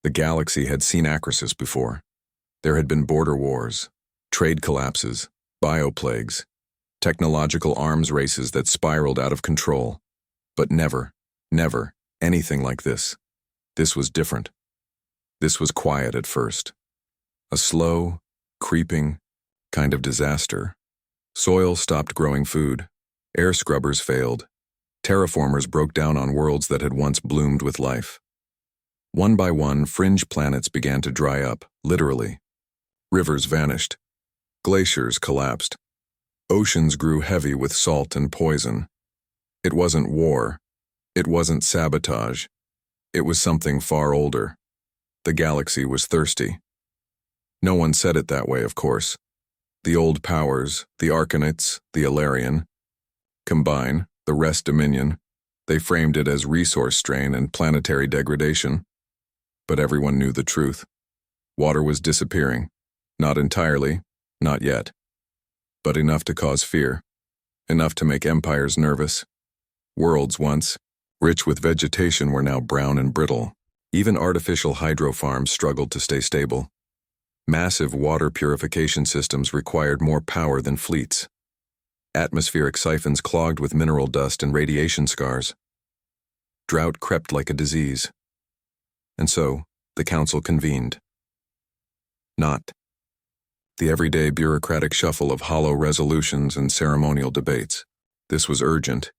The galaxy had seen Acrisis before. There had been border wars, trade collapses, bioplagues, technological arms races that spiraled out of control. But never anything like this. This was different. This was quiet at first. A slow, creeping kind of disaster. Soil stopped growing food. Air scrubbers failed. Terraformers broke down on worlds that had once bloomed with life. One by one, fringe planets began to dry up, literally. Rivers vanished. Glaciers collapsed. Oceans grew heavy with salt and poison. It wasn't war. It wasn't sabotage. It was something far older. The galaxy was thirsty. No one said it that way, of course. The old powers, the Arcanites, the Ilarian, combine, the rest Dominion, they framed it as resource strain and planetary degradation. But everyone knew the truth. Water was disappearing. Not entirely, not yet. But enough to cause fear. Enough to make empires nervous. Worlds once, rich with vegetation, were now brown and brittle. Even artificial hydro farms struggled to stay stable. Massive water purification systems required more power than fleets. Atmospheric siphons clogged with mineral dust and radiation scars. Drought crept like a disease. And so, the council convened. Not the everyday bureaucratic shuffle of hollow resolutions and ceremonial debates. This was urgent.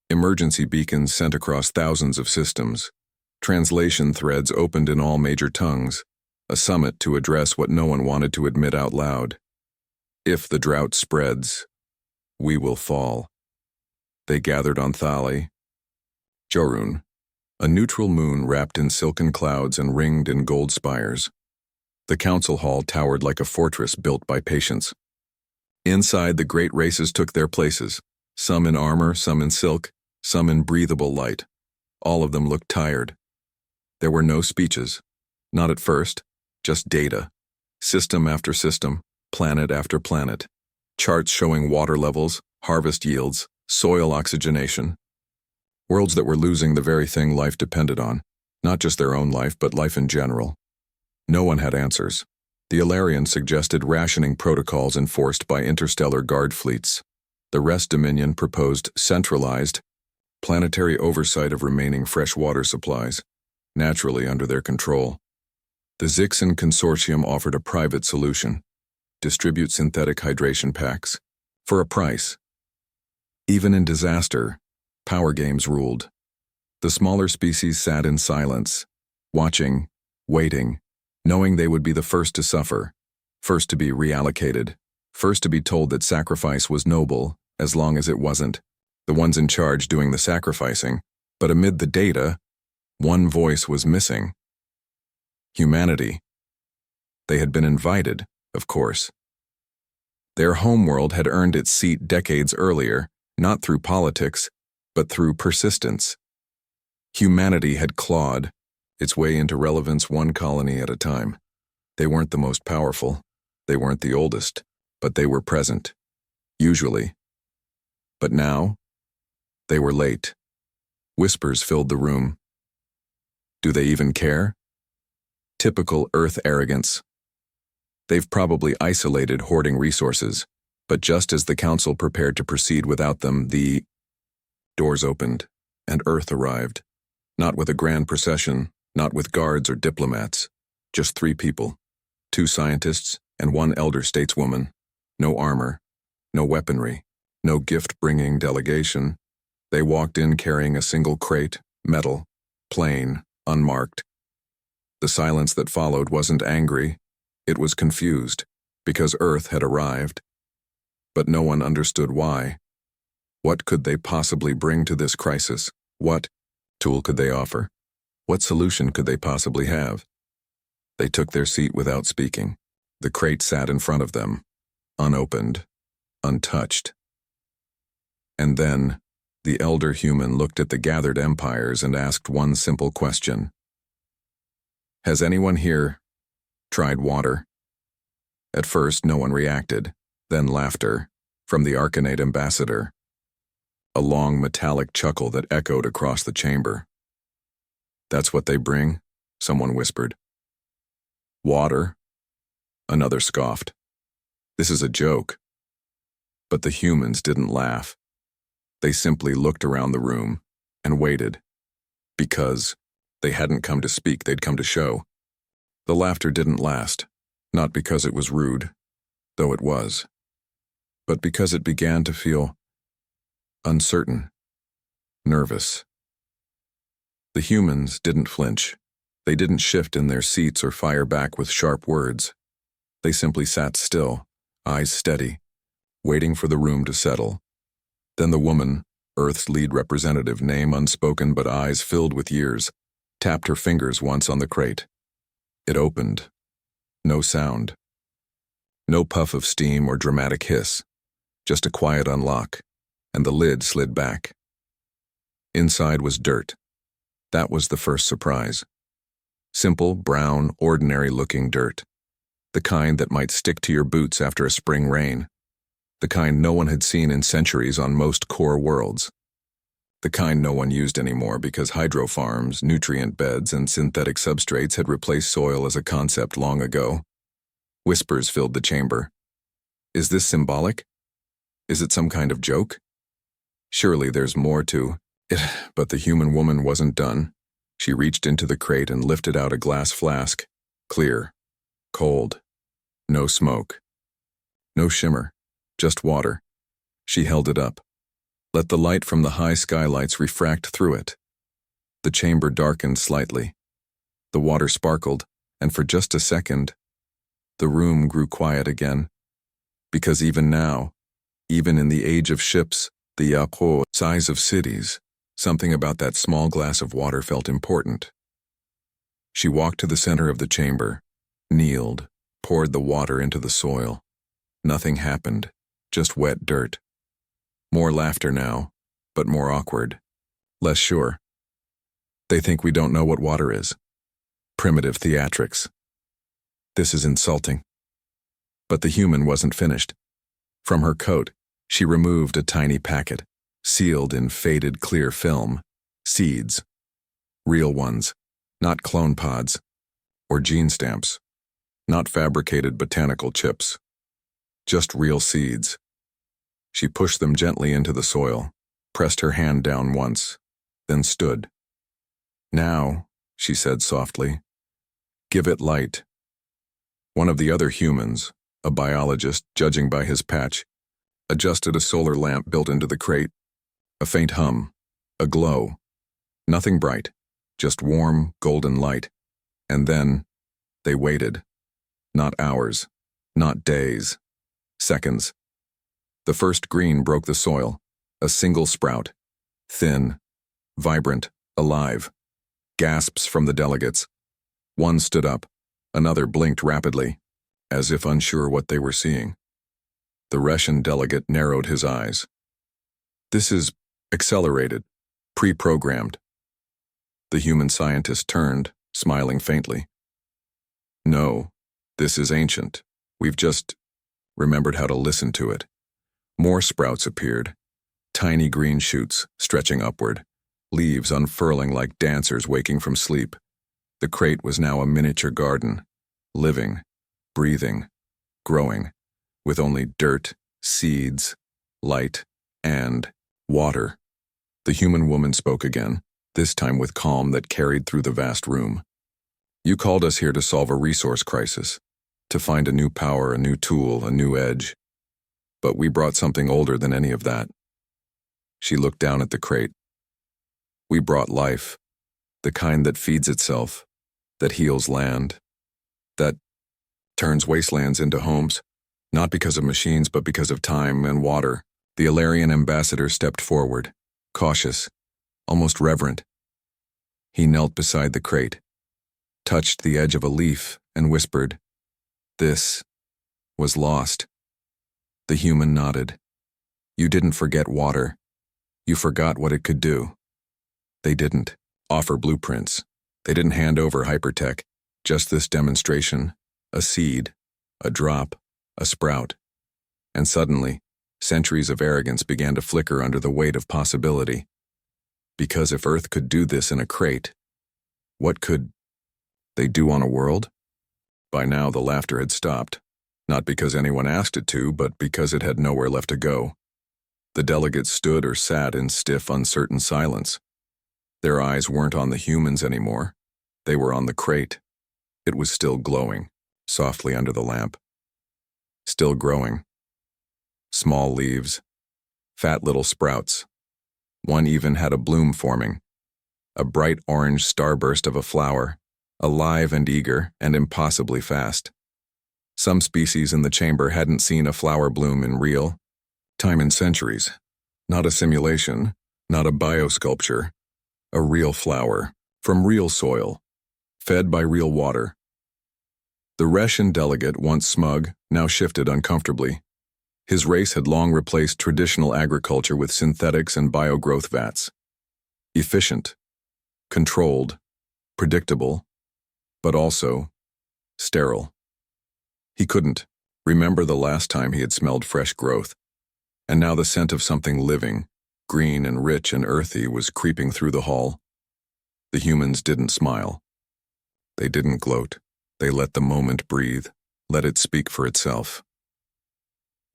Emergency beacons sent across thousands of systems. Translation threads opened in all major tongues. A summit to address what no one wanted to admit out loud. If the drought spreads, we will fall. They gathered on Thali, Jorun, a neutral moon wrapped in silken clouds and ringed in gold spires. The council hall towered like a fortress built by patience. Inside, the great races took their places, some in armor, some in silk, some in breathable light. All of them looked tired. There were no speeches, not at first, just data, system after system, planet after planet, charts showing water levels, harvest yields, soil oxygenation. Worlds that were losing the very thing life depended on, not just their own life, but life in general. No one had answers. The Ilarians suggested rationing protocols enforced by interstellar guard fleets. The rest Dominion proposed centralized, planetary oversight of remaining fresh water supplies, naturally under their control. The Zixan Consortium offered a private solution: distribute synthetic hydration packs, for a price. Even in disaster, power games ruled. The smaller species sat in silence, watching, waiting, knowing they would be the first to suffer, first to be reallocated, first to be told that sacrifice was noble, as long as it wasn't the ones in charge doing the sacrificing. But amid the data, one voice was missing. Humanity. They had been invited, of course. Their homeworld had earned its seat decades earlier, not through politics, but through persistence. Humanity had clawed its way into relevance one colony at a time. They weren't the most powerful, they weren't the oldest, but they were present, usually. But now, they were late. Whispers filled the room. Do they even care? Typical Earth arrogance. They've probably isolated hoarding resources, but just as the council prepared to proceed without them, the doors opened, and Earth arrived. Not with a grand procession, not with guards or diplomats, just 3 people, 2 scientists and 1 elder stateswoman. No armor, no weaponry, no gift-bringing delegation. They walked in carrying a single crate, metal, plain, unmarked. The silence that followed wasn't angry, it was confused, because Earth had arrived. But no one understood why. What could they possibly bring to this crisis? What tool could they offer? What solution could they possibly have? They took their seat without speaking. The crate sat in front of them, unopened, untouched. And then, the elder human looked at the gathered empires and asked one simple question. Has anyone here tried water? At first, no one reacted, then laughter, from the Arcanate ambassador. A long metallic chuckle that echoed across the chamber. That's what they bring, someone whispered. Water? Another scoffed. This is a joke. But the humans didn't laugh. They simply looked around the room and waited. Because they hadn't come to speak, they'd come to show. The laughter didn't last, not because it was rude, though it was, but because it began to feel uncertain, nervous. The humans didn't flinch. They didn't shift in their seats or fire back with sharp words. They simply sat still, eyes steady, waiting for the room to settle. Then the woman, Earth's lead representative, name unspoken but eyes filled with years, tapped her fingers once on the crate. It opened. No sound. No puff of steam or dramatic hiss. Just a quiet unlock, and the lid slid back. Inside was dirt. That was the first surprise. Simple, brown, ordinary-looking dirt. The kind that might stick to your boots after a spring rain. The kind no one had seen in centuries on most core worlds. The kind no one used anymore because hydro farms, nutrient beds, and synthetic substrates had replaced soil as a concept long ago. Whispers filled the chamber. Is this symbolic? Is it some kind of joke? Surely there's more to it, but the human woman wasn't done. She reached into the crate and lifted out a glass flask. Clear. Cold. No smoke. No shimmer. Just water. She held it up. Let the light from the high skylights refract through it. The chamber darkened slightly. The water sparkled, and for just a second, the room grew quiet again. Because even now, even in the age of ships, the HFY size of cities, something about that small glass of water felt important. She walked to the center of the chamber, kneeled, poured the water into the soil. Nothing happened, just wet dirt. More laughter now, but more awkward. Less sure. They think we don't know what water is. Primitive theatrics. This is insulting. But the human wasn't finished. From her coat, she removed a tiny packet, sealed in faded clear film. Seeds. Real ones, not clone pods, or gene stamps, not fabricated botanical chips. Just real seeds. She pushed them gently into the soil, pressed her hand down once, then stood. Now, she said softly, give it light. One of the other humans, a biologist judging by his patch, adjusted a solar lamp built into the crate. A faint hum, a glow. Nothing bright, just warm, golden light. And then, they waited. Not hours, not days, seconds. The first green broke the soil, a single sprout. Thin, vibrant, alive. Gasps from the delegates. One stood up, another blinked rapidly, as if unsure what they were seeing. The Russian delegate narrowed his eyes. This is accelerated, pre-programmed. The human scientist turned, smiling faintly. No, this is ancient. We've just remembered how to listen to it. More sprouts appeared, tiny green shoots stretching upward, leaves unfurling like dancers waking from sleep. The crate was now a miniature garden, living, breathing, growing, with only dirt, seeds, light, and water. The human woman spoke again, this time with calm that carried through the vast room. You called us here to solve a resource crisis, to find a new power, a new tool, a new edge. But we brought something older than any of that. She looked down at the crate. We brought life, the kind that feeds itself, that heals land, that turns wastelands into homes, not because of machines but because of time and water. The Alarian ambassador stepped forward, cautious, almost reverent. He knelt beside the crate, touched the edge of a leaf, and whispered, "This was lost." The human nodded. You didn't forget water. You forgot what it could do. They didn't offer blueprints. They didn't hand over hypertech. Just this demonstration, a seed, a drop, a sprout. And suddenly, centuries of arrogance began to flicker under the weight of possibility. Because if Earth could do this in a crate, what could they do on a world? By now, the laughter had stopped, not because anyone asked it to, but because it had nowhere left to go. The delegates stood or sat in stiff, uncertain silence. Their eyes weren't on the humans anymore. They were on the crate. It was still glowing, softly under the lamp. Still growing. Small leaves. Fat little sprouts. One even had a bloom forming. A bright orange starburst of a flower, alive and eager and impossibly fast. Some species in the chamber hadn't seen a flower bloom in real time in centuries. Not a simulation, not a biosculpture. A real flower, from real soil, fed by real water. The Russian delegate, once smug, now shifted uncomfortably. His race had long replaced traditional agriculture with synthetics and biogrowth vats. Efficient, controlled, predictable, but also sterile. He couldn't remember the last time he had smelled fresh growth, and now the scent of something living, green and rich and earthy, was creeping through the hall. The humans didn't smile. They didn't gloat. They let the moment breathe, let it speak for itself.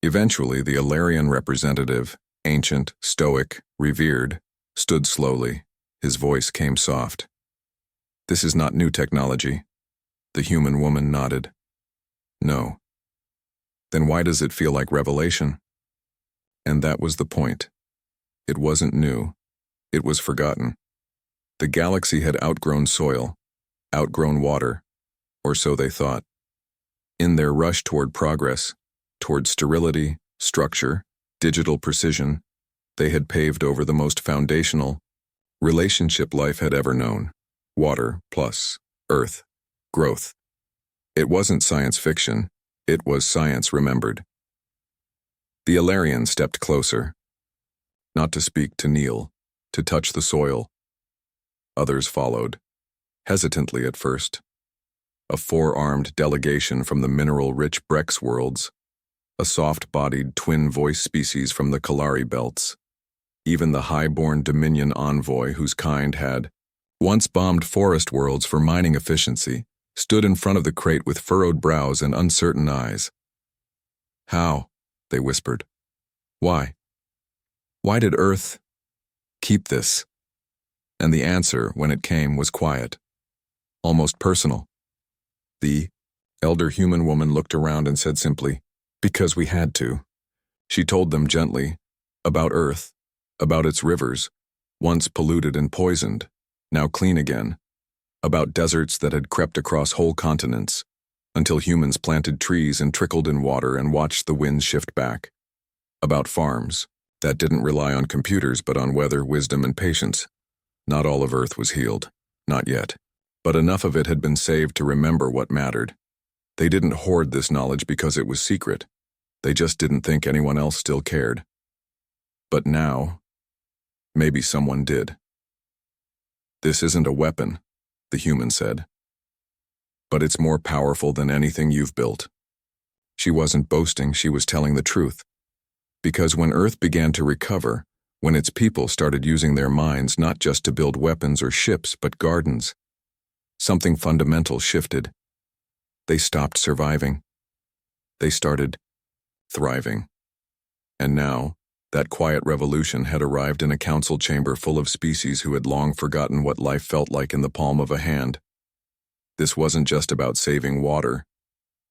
Eventually, the Alarian representative, ancient, stoic, revered, stood slowly. His voice came soft. "This is not new technology." The human woman nodded. "No." "Then why does it feel like revelation?" And that was the point. It wasn't new. It was forgotten. The galaxy had outgrown soil, outgrown water, or so they thought. In their rush toward progress, toward sterility, structure, digital precision, they had paved over the most foundational relationship life had ever known: water plus earth, growth. It wasn't science fiction, it was science remembered. The Alarian stepped closer, not to speak, to kneel, to touch the soil. Others followed, hesitantly at first. A four-armed delegation from the mineral-rich Brex worlds, a soft-bodied twin-voice species from the Kalari belts, even the high-born Dominion envoy whose kind had once bombed forest worlds for mining efficiency, stood in front of the crate with furrowed brows and uncertain eyes. "How?" they whispered. "Why? Why did Earth keep this?" And the answer, when it came, was quiet, almost personal. The elder human woman looked around and said simply, "Because we had to." She told them gently, about Earth, about its rivers, once polluted and poisoned, now clean again, about deserts that had crept across whole continents, until humans planted trees and trickled in water and watched the winds shift back, about farms that didn't rely on computers but on weather, wisdom, and patience. Not all of Earth was healed, not yet, but enough of it had been saved to remember what mattered. They didn't hoard this knowledge because it was secret. They just didn't think anyone else still cared. But now, maybe someone did. "This isn't a weapon," the human said. "But it's more powerful than anything you've built." She wasn't boasting, she was telling the truth. Because when Earth began to recover, when its people started using their minds not just to build weapons or ships, but gardens, something fundamental shifted. They stopped surviving. They started thriving. And now, that quiet revolution had arrived in a council chamber full of species who had long forgotten what life felt like in the palm of a hand. This wasn't just about saving water.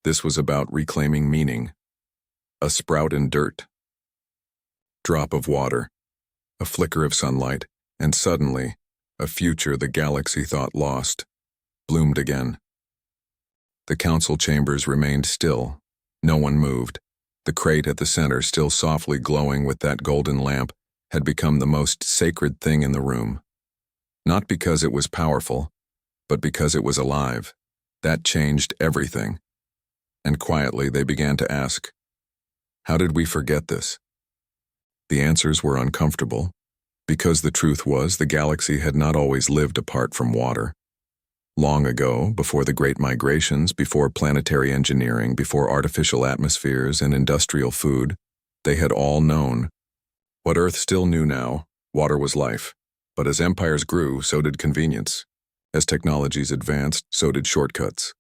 This was about reclaiming meaning. A sprout in dirt. Drop of water. A flicker of sunlight. And suddenly, a future the galaxy thought lost bloomed again. The council chambers remained still. No one moved. The crate at the center, still softly glowing with that golden lamp, had become the most sacred thing in the room. Not because it was powerful, but because it was alive. That changed everything. And quietly they began to ask, how did we forget this? The answers were uncomfortable, because the truth was the galaxy had not always lived apart from water. Long ago, before the Great Migrations, before planetary engineering, before artificial atmospheres and industrial food, they had all known. What Earth still knew now, water was life. But as empires grew, so did convenience. As technologies advanced, so did shortcuts.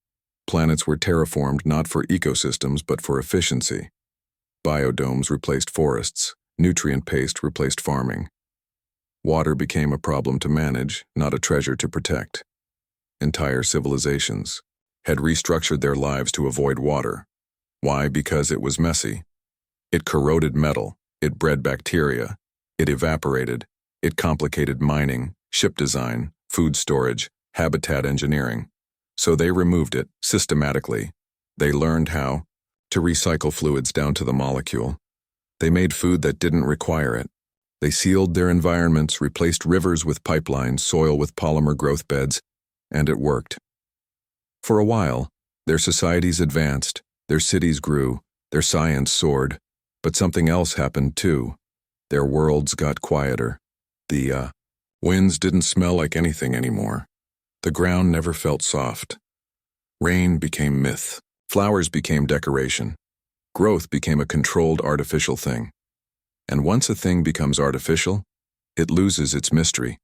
Planets were terraformed not for ecosystems but for efficiency. Biodomes replaced forests, nutrient paste replaced farming. Water became a problem to manage, not a treasure to protect. Entire civilizations had restructured their lives to avoid water. Why? Because it was messy. It corroded metal, it bred bacteria, it evaporated, it complicated mining, ship design, food storage, habitat engineering. So they removed it, systematically. They learned how to recycle fluids down to the molecule. They made food that didn't require it. They sealed their environments, replaced rivers with pipelines, soil with polymer growth beds, and it worked. For a while, their societies advanced, their cities grew, their science soared, but something else happened too. Their worlds got quieter. The winds didn't smell like anything anymore. The ground never felt soft. Rain became myth. Flowers became decoration. Growth became a controlled artificial thing. And once a thing becomes artificial, it loses its mystery.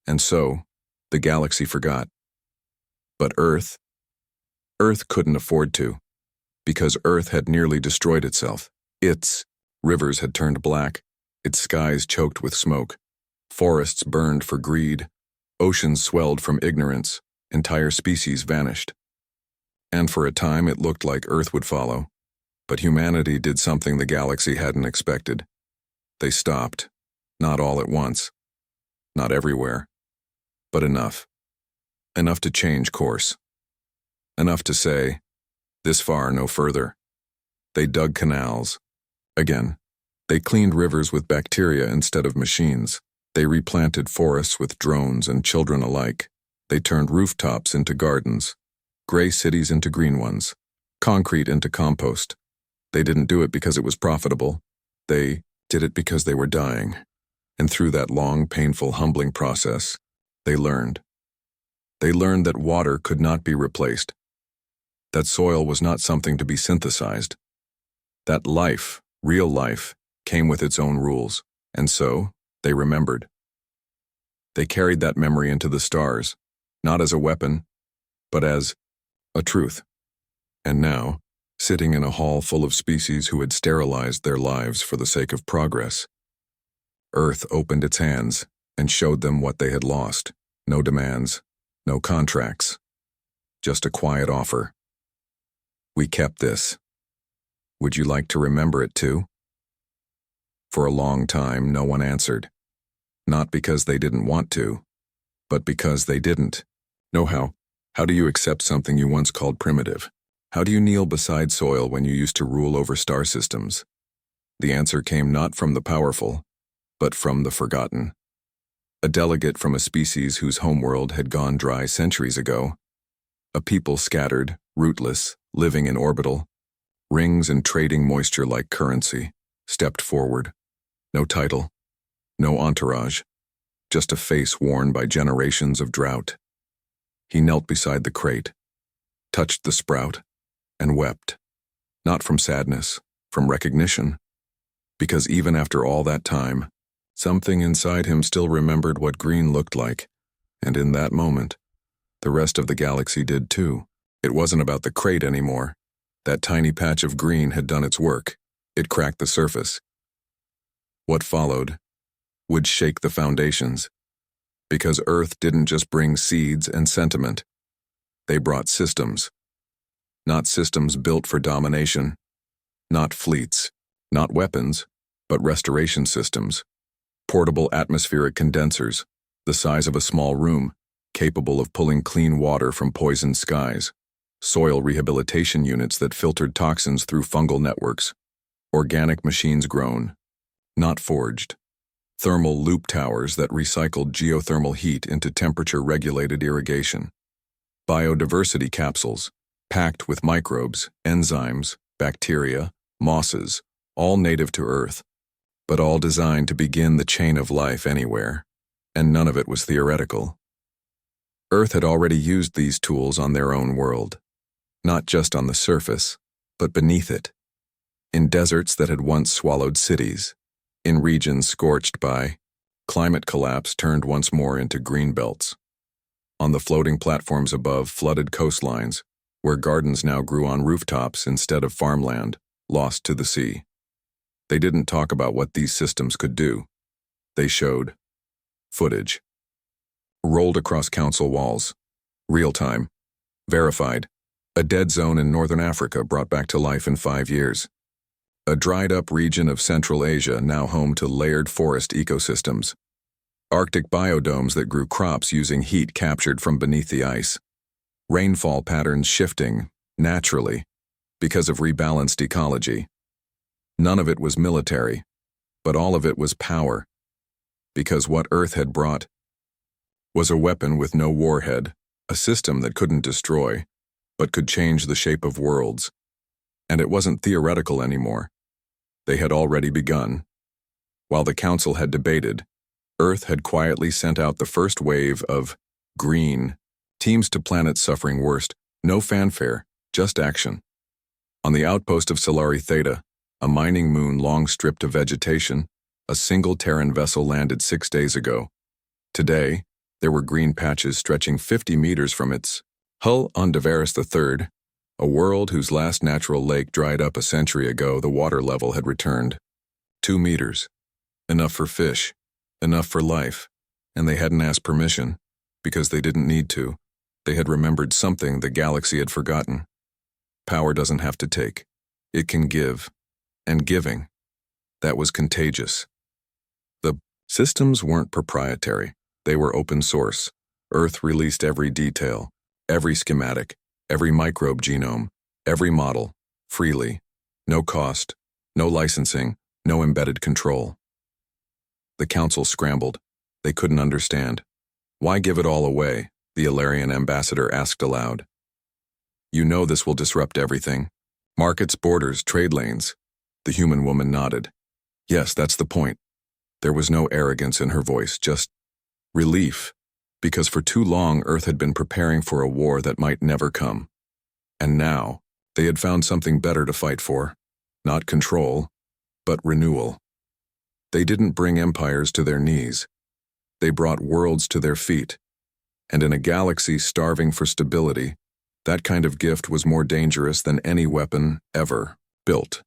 And so, the galaxy forgot. But Earth couldn't afford to, because Earth had nearly destroyed itself. Its rivers had turned black, its skies choked with smoke, forests burned for greed, oceans swelled from ignorance, entire species vanished. And for a time it looked like Earth would follow. But humanity did something the galaxy hadn't expected. They stopped, not all at once, not everywhere, but enough. Enough to change course. Enough to say, this far, no further. They dug canals. Again, they cleaned rivers with bacteria instead of machines. They replanted forests with drones and children alike. They turned rooftops into gardens, gray cities into green ones, concrete into compost. They didn't do it because it was profitable. They did it because they were dying. And through that long, painful, humbling process, they learned. They learned that water could not be replaced, that soil was not something to be synthesized, that life, real life, came with its own rules, and so they remembered. They carried that memory into the stars, not as a weapon, but as a truth. And now, sitting in a hall full of species who had sterilized their lives for the sake of progress, Earth opened its hands and showed them what they had lost. No demands, no contracts, just a quiet offer. We kept this. Would you like to remember it too? For a long time, no one answered. Not because they didn't want to, but because they didn't. No, how do you accept something you once called primitive? How do you kneel beside soil when you used to rule over star systems? The answer came not from the powerful, but from the forgotten. A delegate from a species whose homeworld had gone dry centuries ago. A people scattered, rootless, living in orbital, rings and trading moisture like currency, stepped forward. No title, no entourage, just a face worn by generations of drought. He knelt beside the crate, touched the sprout, and wept. Not from sadness, from recognition. Because even after all that time, something inside him still remembered what green looked like, and in that moment, the rest of the galaxy did too. It wasn't about the crate anymore. That tiny patch of green had done its work. It cracked the surface. What followed would shake the foundations, because Earth didn't just bring seeds and sentiment. They brought systems. Not systems built for domination, not fleets, not weapons, but restoration systems. Portable atmospheric condensers, the size of a small room, capable of pulling clean water from poisoned skies. Soil rehabilitation units that filtered toxins through fungal networks. Organic machines grown, not forged. Thermal loop towers that recycled geothermal heat into temperature-regulated irrigation. Biodiversity capsules, packed with microbes, enzymes, bacteria, mosses, all native to Earth, but all designed to begin the chain of life anywhere, and none of it was theoretical. Earth had already used these tools on their own world, not just on the surface, but beneath it, in deserts that had once swallowed cities, in regions scorched by climate collapse turned once more into green belts, on the floating platforms above flooded coastlines, where gardens now grew on rooftops instead of farmland, lost to the sea. They didn't talk about what these systems could do. They showed footage. Rolled across council walls. Real-time. Verified. A dead zone in northern Africa brought back to life in 5 years. A dried-up region of Central Asia now home to layered forest ecosystems. Arctic biodomes that grew crops using heat captured from beneath the ice. Rainfall patterns shifting, naturally, because of rebalanced ecology. None of it was military, but all of it was power, because what Earth had brought was a weapon with no warhead, a system that couldn't destroy, but could change the shape of worlds. And it wasn't theoretical anymore. They had already begun. While the Council had debated, Earth had quietly sent out the first wave of green teams to planets suffering worst. No fanfare, just action. On the outpost of Solari Theta, a mining moon long stripped of vegetation, a single Terran vessel landed 6 days ago. Today, there were green patches stretching 50 meters from its hull on Devaris III, a world whose last natural lake dried up a century ago. The water level had returned. 2 meters. Enough for fish, enough for life, and they hadn't asked permission, because they didn't need to. They had remembered something the galaxy had forgotten. Power doesn't have to take. It can give. And giving. That was contagious. The systems weren't proprietary. They were open source. Earth released every detail, every schematic, every microbe genome, every model, freely. No cost, no licensing, no embedded control. The Council scrambled. They couldn't understand. Why give it all away? The Ilarian ambassador asked aloud. You know this will disrupt everything. Markets, borders, trade lanes. The human woman nodded. Yes, that's the point. There was no arrogance in her voice, just relief, because for too long Earth had been preparing for a war that might never come. And now, they had found something better to fight for. Not control, but renewal. They didn't bring empires to their knees. They brought worlds to their feet. And in a galaxy starving for stability, that kind of gift was more dangerous than any weapon ever built.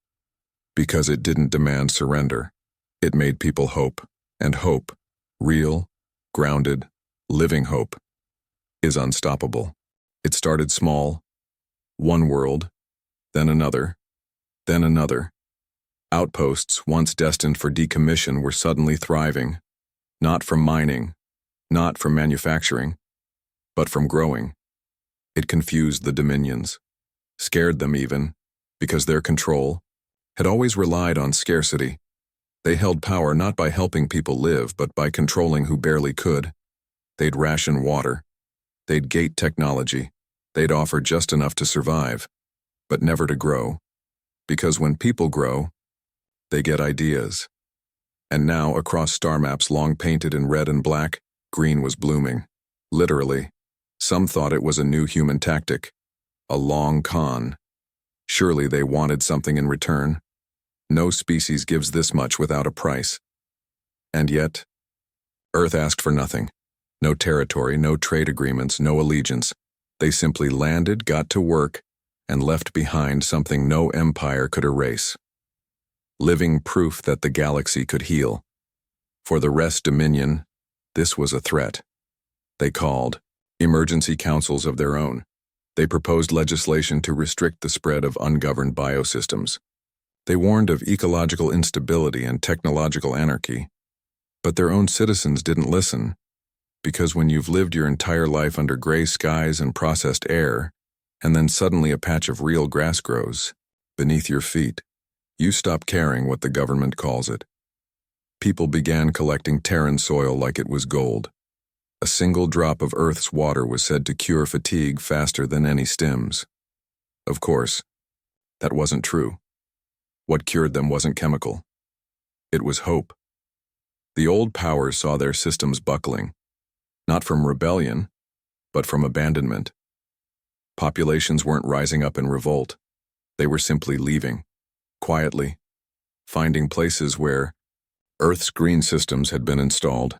Because it didn't demand surrender. It made people hope, and hope, real, grounded, living hope, is unstoppable. It started small, one world, then another, then another. Outposts, once destined for decommission, were suddenly thriving, not from mining, not from manufacturing, but from growing. It confused the Dominions, scared them even, because their control had always relied on scarcity. They held power not by helping people live, but by controlling who barely could. They'd ration water. They'd gate technology. They'd offer just enough to survive, but never to grow. Because when people grow, they get ideas. And now, across star maps long painted in red and black, green was blooming. Literally. Some thought it was a new human tactic. A long con. Surely they wanted something in return. No species gives this much without a price. And yet, Earth asked for nothing. No territory, no trade agreements, no allegiance. They simply landed, got to work, and left behind something no empire could erase. Living proof that the galaxy could heal. For the rest Dominion, this was a threat. They called emergency councils of their own. They proposed legislation to restrict the spread of ungoverned biosystems. They warned of ecological instability and technological anarchy. But their own citizens didn't listen, because when you've lived your entire life under gray skies and processed air, and then suddenly a patch of real grass grows beneath your feet, you stop caring what the government calls it. People began collecting Terran soil like it was gold. A single drop of Earth's water was said to cure fatigue faster than any stims. Of course, that wasn't true. What cured them wasn't chemical. It was hope. The old powers saw their systems buckling, not from rebellion, but from abandonment. Populations weren't rising up in revolt. They were simply leaving, quietly, finding places where Earth's green systems had been installed,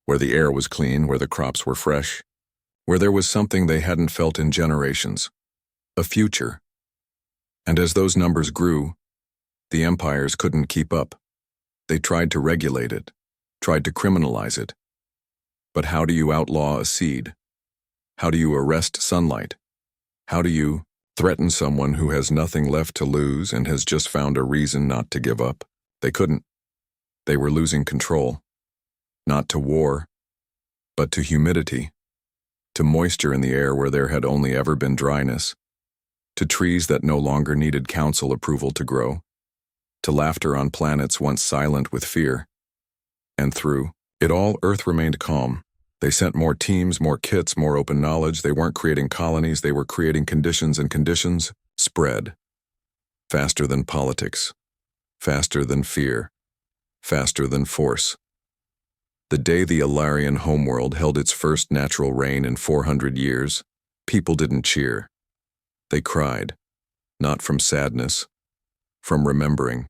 where the air was clean, where the crops were fresh, where there was something they hadn't felt in generations. a future. And as those numbers grew, the empires couldn't keep up. They tried to regulate it, tried to criminalize it. But how do you outlaw a seed? How do you arrest sunlight? How do you threaten someone who has nothing left to lose and has just found a reason not to give up? They couldn't. They were losing control. Not to war, but to humidity, to moisture in the air where there had only ever been dryness, to trees that no longer needed council approval to grow, to laughter on planets once silent with fear. And through it all, Earth remained calm. They sent more teams, more kits, more open knowledge. They weren't creating colonies, they were creating conditions, and conditions spread. Faster than politics, faster than fear, faster than force. The day the Alarian homeworld held its first natural rain in 400 years, people didn't cheer. They cried, not from sadness, from remembering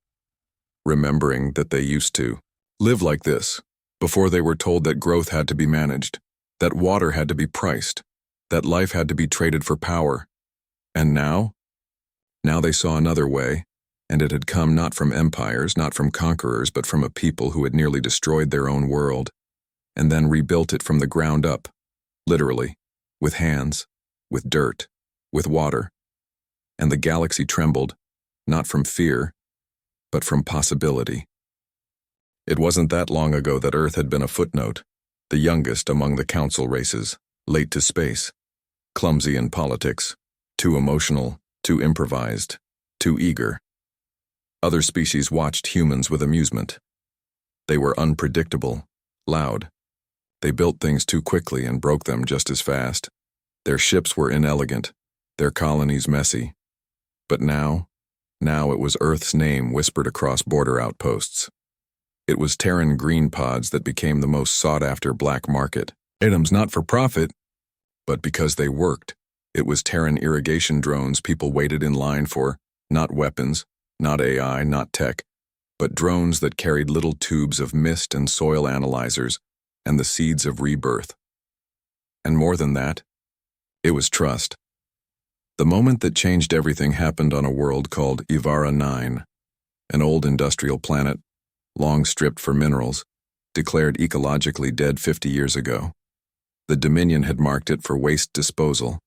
that they used to live like this, before they were told that growth had to be managed, that water had to be priced, that life had to be traded for power. And now? Now they saw another way, and it had come not from empires, not from conquerors, but from a people who had nearly destroyed their own world, and then rebuilt it from the ground up, literally, with hands, with dirt, with water. And the galaxy trembled, not from fear, but from possibility. It wasn't that long ago that Earth had been a footnote, the youngest among the council races, late to space, clumsy in politics, too emotional, too improvised, too eager. Other species watched humans with amusement. They were unpredictable, loud. They built things too quickly and broke them just as fast. Their ships were inelegant, their colonies messy. But now it was Earth's name whispered across border outposts. It was Terran green pods that became the most sought-after black market items, not for profit, but because they worked. It was Terran irrigation drones people waited in line for, not weapons, not AI, not tech, but drones that carried little tubes of mist and soil analyzers and the seeds of rebirth. And more than that, it was trust. The moment that changed everything happened on a world called Ivara 9, an old industrial planet, long stripped for minerals, declared ecologically dead 50 years ago. The Dominion had marked it for waste disposal.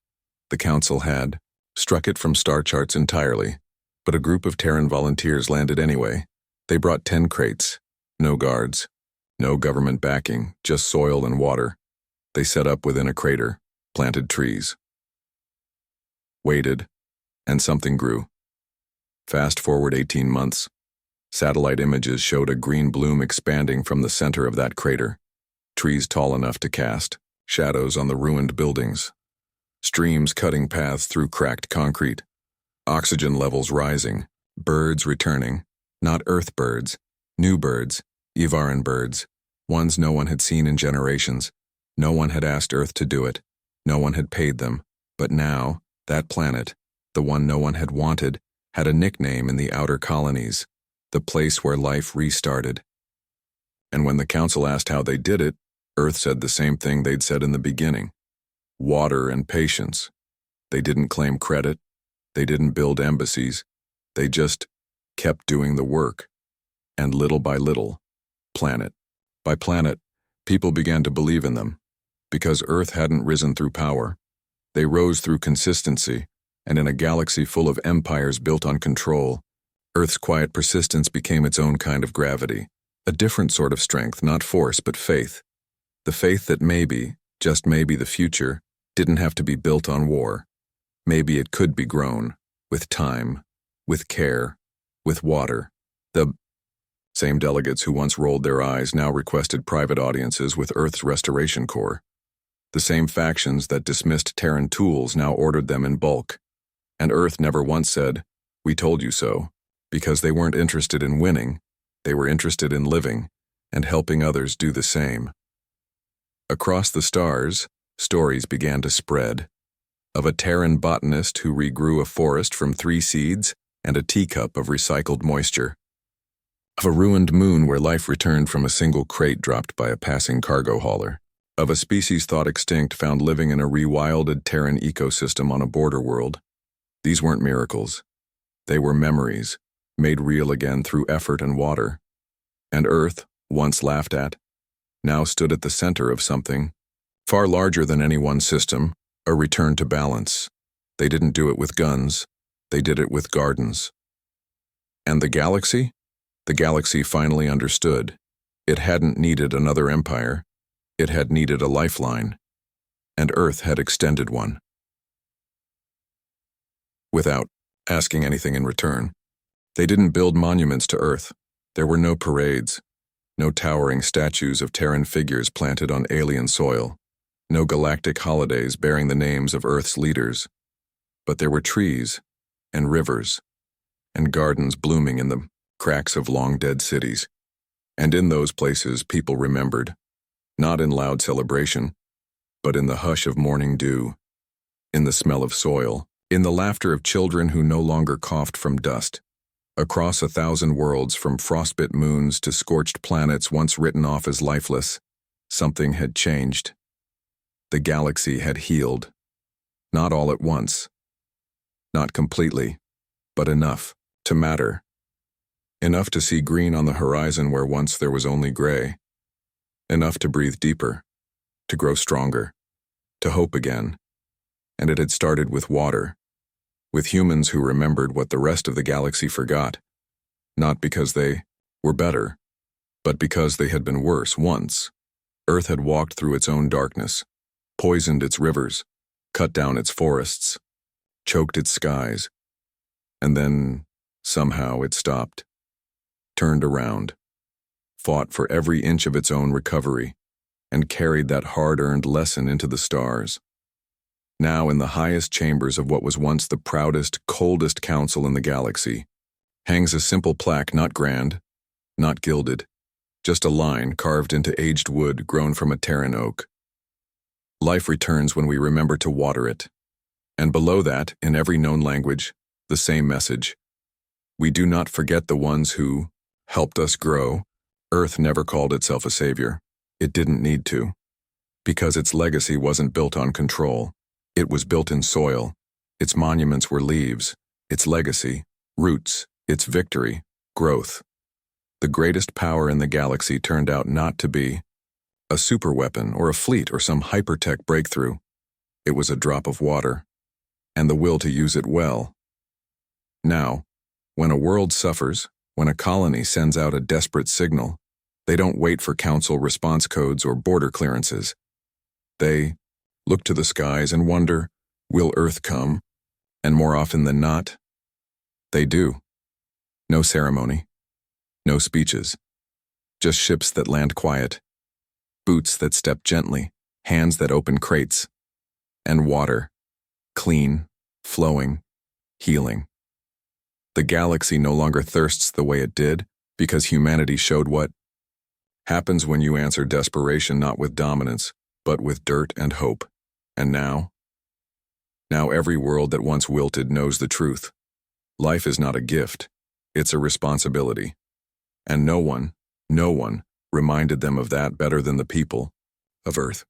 The Council had struck it from star charts entirely, but a group of Terran volunteers landed anyway. They brought 10 crates, no guards, no government backing, just soil and water. They set up within a crater, planted trees. Waited, and something grew. Fast forward 18 months. Satellite images showed a green bloom expanding from the center of that crater, trees tall enough to cast shadows on the ruined buildings, streams cutting paths through cracked concrete, oxygen levels rising, birds returning, not Earth birds, new birds, Ivaran birds, ones no one had seen in generations. No one had asked Earth to do it, no one had paid them, but now, that planet, the one no one had wanted, had a nickname in the outer colonies, the place where life restarted. And when the Council asked how they did it, Earth said the same thing they'd said in the beginning. Water and patience. They didn't claim credit. They didn't build embassies. They just kept doing the work. And little by little, planet by planet, people began to believe in them. Because Earth hadn't risen through power. They rose through consistency, and in a galaxy full of empires built on control, Earth's quiet persistence became its own kind of gravity, a different sort of strength, not force, but faith. The faith that maybe, just maybe the future, didn't have to be built on war. Maybe it could be grown, with time, with care, with water. The same delegates who once rolled their eyes now requested private audiences with Earth's Restoration Corps. The same factions that dismissed Terran tools now ordered them in bulk. And Earth never once said, "We told you so," because they weren't interested in winning, they were interested in living, and helping others do the same. Across the stars, stories began to spread. Of a Terran botanist who regrew a forest from 3 seeds and a teacup of recycled moisture. Of a ruined moon where life returned from a single crate dropped by a passing cargo hauler. Of a species thought extinct found living in a rewilded Terran ecosystem on a border world. These weren't miracles. They were memories, made real again through effort and water. And Earth, once laughed at, now stood at the center of something far larger than any one system, a return to balance. They didn't do it with guns, they did it with gardens. And the galaxy? The galaxy finally understood. It hadn't needed another empire. It had needed a lifeline. And Earth had extended one. Without asking anything in return. They didn't build monuments to Earth. There were no parades, no towering statues of Terran figures planted on alien soil, no galactic holidays bearing the names of Earth's leaders. But there were trees, and rivers, and gardens blooming in the cracks of long-dead cities. And in those places people remembered, not in loud celebration, but in the hush of morning dew, in the smell of soil, in the laughter of children who no longer coughed from dust. Across 1,000 worlds, from frostbit moons to scorched planets once written off as lifeless, something had changed. The galaxy had healed. Not all at once. Not completely, but enough to matter. Enough to see green on the horizon where once there was only gray. Enough to breathe deeper, to grow stronger, to hope again. And it had started with water, with humans who remembered what the rest of the galaxy forgot, not because they were better, but because they had been worse once. Earth had walked through its own darkness, poisoned its rivers, cut down its forests, choked its skies, and then, somehow, it stopped, turned around, fought for every inch of its own recovery, and carried that hard-earned lesson into the stars. Now, in the highest chambers of what was once the proudest, coldest council in the galaxy, hangs a simple plaque, not grand, not gilded, just a line carved into aged wood grown from a Terran oak. Life returns when we remember to water it. And below that, in every known language, the same message. We do not forget the ones who helped us grow. Earth never called itself a savior. It didn't need to. Because its legacy wasn't built on control. It was built in soil. Its monuments were leaves. Its legacy, roots. Its victory, growth. The greatest power in the galaxy turned out not to be a superweapon or a fleet or some hypertech breakthrough. It was a drop of water, and the will to use it well. Now, when a world suffers, when a colony sends out a desperate signal, they don't wait for council response codes or border clearances. They look to the skies and wonder, will Earth come? And more often than not, they do. No ceremony, no speeches, just ships that land quiet, boots that step gently, hands that open crates, and water, clean, flowing, healing. The galaxy no longer thirsts the way it did because humanity showed what happens when you answer desperation not with dominance, but with dirt and hope. And now every world that once wilted knows the truth. Life is not a gift, it's a responsibility. And no one reminded them of that better than the people of Earth.